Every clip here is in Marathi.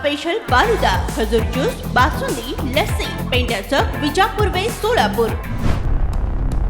स्पेशल फालुदा, खजूर ज्यूस, बासुंदी, लस्सी, पेंडा चौक, विजापूर वेस्ट, सोलापूर।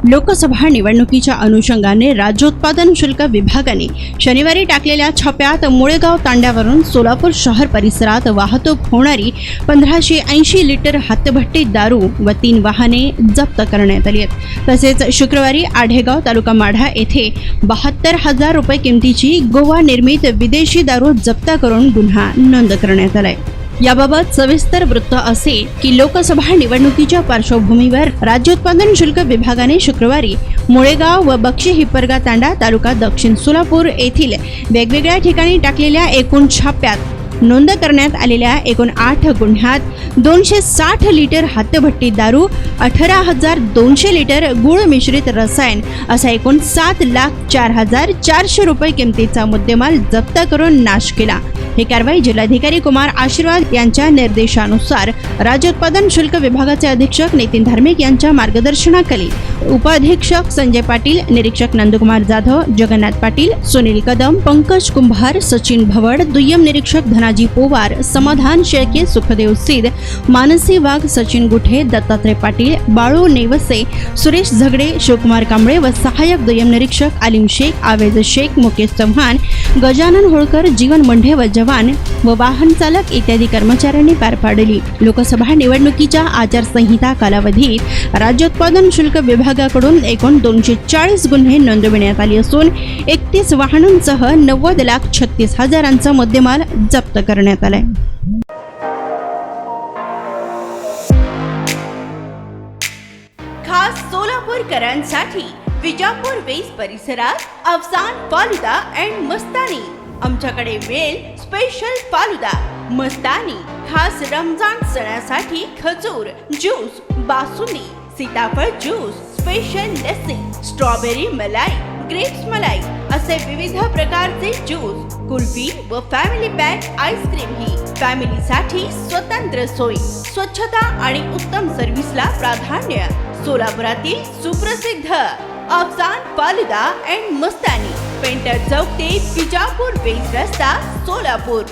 लोकसभा निवडणुकीच्या अनुषंगाने राज्योत्पादन शुल्क विभागाने शनिवारी टाकलेल्या छाप्यात मुळेगाव तांड्यावरून सोलापूर शहर परिसरात वाहतूक होणारी 1580 लिटर हातभट्टी दारू व 3 वाहने जप्त करण्यात आली आहेत। तसेच शुक्रवारी आढेगाव तालुका माढा येथे 72,000 रुपये किमतीची गोवा निर्मित विदेशी दारू जप्त करून गुन्हा नोंद करण्यात आलाय। याबाबत सविस्तर वृत्त असे की लोकसभा निवडणुकीच्या पार्श्वभूमीवर राज्योत्पादन शुल्क विभागाने शुक्रवारी मुळेगाव व बक्षी हिप्परगा तांडा तालुका दक्षिण सोलापूर येथील वेगवेगळ्या ठिकाणी टाकलेल्या एकूण छाप्यात नोंद करण्यात आलेल्या एकूण 8 गुन्ह्यात 260 लिटर हातभट्टी दारू, 18,200 लिटर गुळ मिश्रित रसायन असा एकूण 7,04,400 रुपये किमतीचा मुद्देमाल जप्त करून नाश केला। ही कारवाई जिल्हाधिकारी कुमार आशीर्वाद यांच्या निर्देशानुसार राज्योत्पादन शुल्क विभागाचे अधीक्षक नितीन धार्मिक यांच्या मार्गदर्शनाखाली उपाधीक्षक संजय पाटील, निरीक्षक नंदकुमार जाधव, जगन्नाथ पाटील, सुनील कदम, पंकज कुंभार, सचिन भवड, दुय्यम निरीक्षक धनाजी पोवार, समाधान शेळके, सुखदेव सिद, मानसी वाघ, सचिन गुठे, दत्तात्रय पाटील, बाळू नेवसे, सुरेश झगडे, शिवकुमार कांबळे व सहाय्यक दुय्यम निरीक्षक आलिम शेख, आवेज शेख, मुकेश चव्हाण, गजानन होळकर, जीवन मंढे व जवान व वाहन चालक इत्यादी कर्मचाऱ्यांनी पार पाडली। लोकसभा निवडणुकीच्या आचारसंहिता कालावधीत राज्योत्पादन शुल्क विभागाकडून एकूण 240 गुन्हे नोंदविण्यात आले असून 31 वाहनांसह 90,36,000चा मुद्देमाल जप्त करण्यात आलाय। खास सोलापूरकरांसाठी विजापूर वेस्ट परिसरात अफसान फालुदा अँड मस्तानी। आमच्याकडे मिळेल स्पेशल फालुदा, मस्तानी, खास रमजान सणासाठी खजूर ज्यूस, बासुंदी, सीताफळ ज्यूस, स्पेशल लस्सी, स्ट्रॉबेरी मलाई, ग्रेप्स मलाई असे विविध प्रकारचे ज्यूस, कुल्फी व फॅमिली पॅक आईस्क्रीम ही फॅमिलीसाठी स्वतंत्र सोय, स्वच्छता आणि उत्तम सर्व्हिसला प्राधान्य। सोलापुरातील सुप्रसिद्ध Afsan falooda and Mastani, painter चौक ते विजापूर वेस्ट रस्ता, सोलापूर।